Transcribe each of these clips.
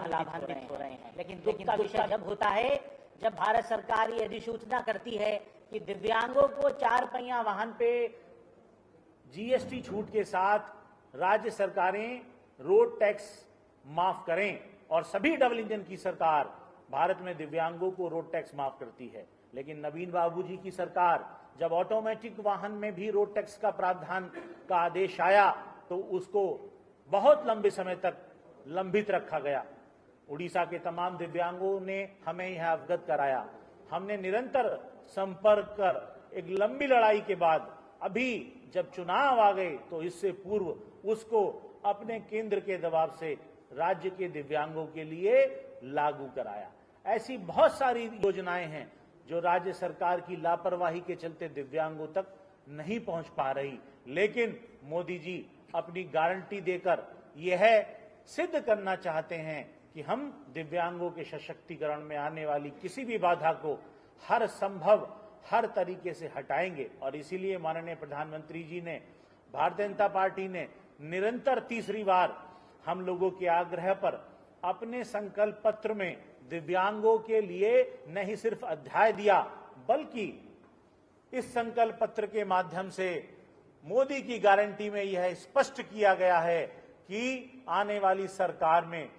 लाभान्वित हो रहे हैं। लेकिन दुख का विषय जब होता है जब भारत सरकार ये अधिसूचना करती है कि दिव्यांगों को 4 पहिया वाहन पे जीएसटी छूट के साथ राज्य सरकारें रोड टैक्स माफ करें और सभी डबल इंजन की सरकार भारत में दिव्यांगों को रोड टैक्स माफ करती है। लेकिन नवीन बाबू जी की सरकार जब ऑटोमेटिक वाहन में भी रोड टैक्स का प्रावधान का आदेश आया तो उसको बहुत लंबे समय तक लंबित रखा गया। उड़ीसा के तमाम दिव्यांगों ने हमें यह अवगत कराया। हमने निरंतर संपर्क कर एक लंबी लड़ाई के बाद अभी जब चुनाव आ गए तो इससे पूर्व उसको अपने केंद्र के दबाव से राज्य के दिव्यांगों के लिए लागू कराया। ऐसी बहुत सारी योजनाएं हैं जो राज्य सरकार की लापरवाही के चलते दिव्यांगों तक नहीं पहुंच पा रही, लेकिन मोदी जी अपनी गारंटी देकर यह सिद्ध करना चाहते हैं कि हम दिव्यांगों के सशक्तिकरण में आने वाली किसी भी बाधा को हर संभव हर तरीके से हटाएंगे। और इसीलिए माननीय प्रधानमंत्री जी ने, भारतीय जनता पार्टी ने निरंतर तीसरी बार हम लोगों के आग्रह पर अपने संकल्प पत्र में दिव्यांगों के लिए न ही सिर्फ अध्याय दिया बल्कि इस संकल्प पत्र के माध्यम से मोदी की गारंटी में यह स्पष्ट किया गया है कि आने वाली सरकार में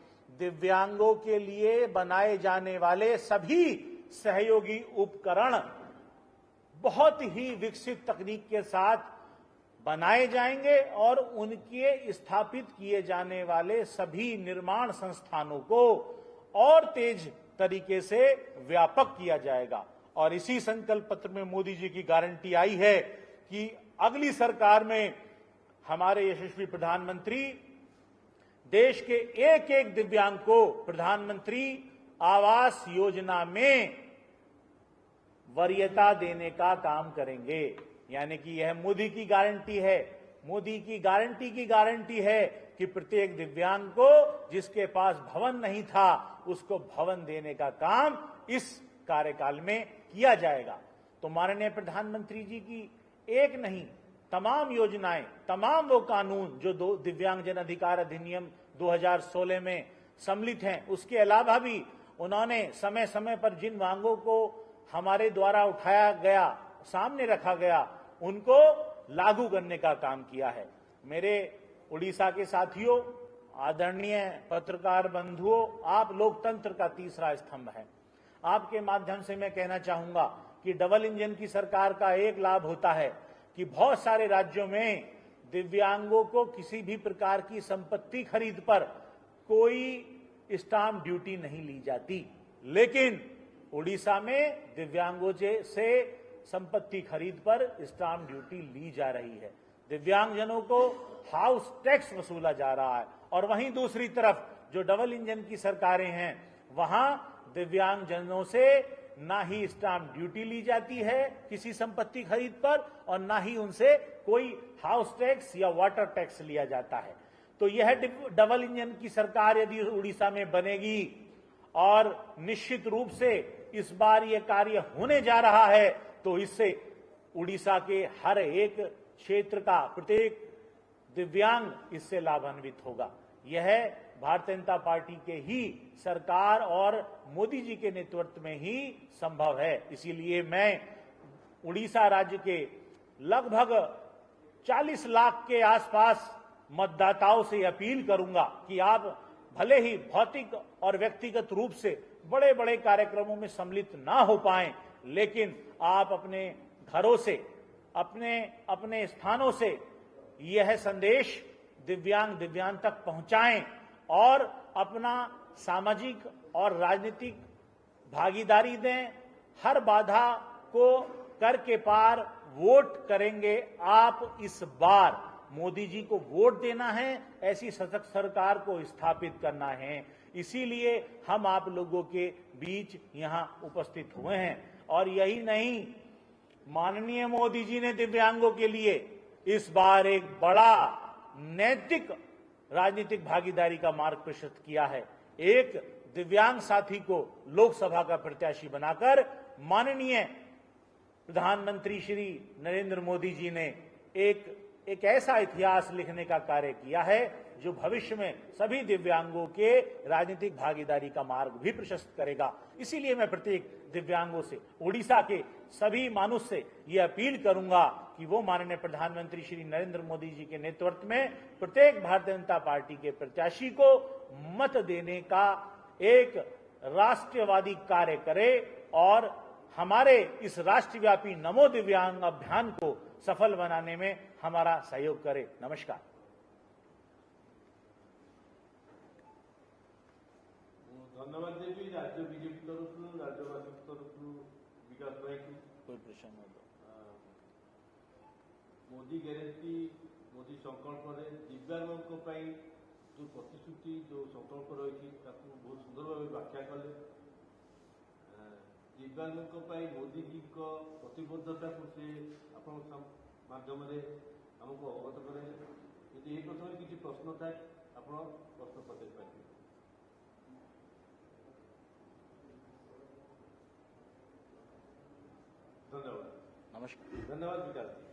दिव्यांगों के लिए बनाए जाने वाले सभी सहयोगी उपकरण बहुत ही विकसित तकनीक के साथ बनाए जाएंगे और उनके स्थापित किए जाने वाले सभी निर्माण संस्थानों को और तेज तरीके से व्यापक किया जाएगा। और इसी संकल्प पत्र में मोदी जी की गारंटी आई है कि अगली सरकार में हमारे यशस्वी प्रधानमंत्री देश के एक एक दिव्यांग को प्रधानमंत्री आवास योजना में वरीयता देने का काम करेंगे। यानी कि यह मोदी की गारंटी है। मोदी की गारंटी है कि प्रत्येक दिव्यांग को जिसके पास भवन नहीं था उसको भवन देने का काम इस कार्यकाल में किया जाएगा। तो माननीय प्रधानमंत्री जी की एक नहीं तमाम योजनाएं, तमाम वो कानून जो दिव्यांगजन अधिकार अधिनियम 2016 में सम्मिलित हैं, उसके अलावा भी उन्होंने समय समय पर जिन मांगों को हमारे द्वारा उठाया गया, सामने रखा गया, उनको लागू करने का काम किया है। मेरे उड़ीसा के साथियों, आदरणीय पत्रकार बंधुओं, आप लोकतंत्र का तीसरा स्तंभ है। आपके माध्यम से मैं कहना चाहूंगा कि डबल इंजन की सरकार का एक लाभ होता है कि बहुत सारे राज्यों में दिव्यांगों को किसी भी प्रकार की संपत्ति खरीद पर कोई स्टाम्प ड्यूटी नहीं ली जाती, लेकिन उड़ीसा में दिव्यांगों से संपत्ति खरीद पर स्टाम्प ड्यूटी ली जा रही है। दिव्यांगजनों को हाउस टैक्स वसूला जा रहा है। और वहीं दूसरी तरफ जो डबल इंजन की सरकारें हैं वहां दिव्यांगजनों से ना ही स्टाम्प ड्यूटी ली जाती है किसी संपत्ति खरीद पर और ना ही उनसे कोई हाउस टैक्स या वाटर टैक्स लिया जाता है। तो यह डबल इंजन की सरकार यदि उड़ीसा में बनेगी और निश्चित रूप से इस बार यह कार्य होने जा रहा है तो इससे उड़ीसा के हर एक क्षेत्र का प्रत्येक दिव्यांग इससे लाभान्वित होगा। यह भारतीय जनता पार्टी के ही सरकार और मोदी जी के नेतृत्व में ही संभव है। इसीलिए मैं उड़ीसा राज्य के लगभग 40 लाख के आसपास मतदाताओं से अपील करूंगा कि आप भले ही भौतिक और व्यक्तिगत रूप से बड़े बड़े कार्यक्रमों में सम्मिलित ना हो पाएं, लेकिन आप अपने घरों से, अपने स्थानों से यह संदेश दिव्यांग तक पहुंचाएं और अपना सामाजिक और राजनीतिक भागीदारी दें। हर बाधा को करके पार वोट करेंगे आप। इस बार मोदी जी को वोट देना है, ऐसी सशक्त सरकार को स्थापित करना है। इसीलिए हम आप लोगों के बीच यहां उपस्थित हुए हैं। और यही नहीं, माननीय मोदी जी ने दिव्यांगों के लिए इस बार एक बड़ा नैतिक राजनीतिक भागीदारी का मार्ग प्रशस्त किया है। एक दिव्यांग साथी को लोकसभा का प्रत्याशी बनाकर माननीय प्रधानमंत्री श्री नरेंद्र मोदी जी ने एक ऐसा इतिहास लिखने का कार्य किया है जो भविष्य में सभी दिव्यांगों के राजनीतिक भागीदारी का मार्ग भी प्रशस्त करेगा। इसीलिए मैं प्रत्येक दिव्यांगों से, उड़ीसा के सभी मानुष से यह अपील करूंगा कि वो माननीय प्रधानमंत्री श्री नरेंद्र मोदी जी के नेतृत्व में प्रत्येक भारतीय जनता पार्टी के प्रत्याशी को मत देने का एक राष्ट्रवादी कार्य करे और हमारे इस राष्ट्रव्यापी नमो दिव्यांग अभियान को सफल बनाने में हमारा सहयोग करे। नमस्कार। धन्यवाद देवी। राज्य बीजेपी तरफ राज्यवासी तरफ विकास भाई को कोई प्रश्न नहीं। मोदी ग्यारंटी मोदी संकल्प दिव्यांगों जो प्रतिश्रुति जो संकल्प रही बहुत सुंदर भाव व्याख्या कले। दिव्यांगों मोदी जी को प्रतिबद्धता को से माध्यम आमको अवगत कराइले। यदि ये प्रसंग किसी प्रश्न थाए आप प्रश्न पचारि पारे। धन्यवाद। नमस्कार। धन्यवाद विकास।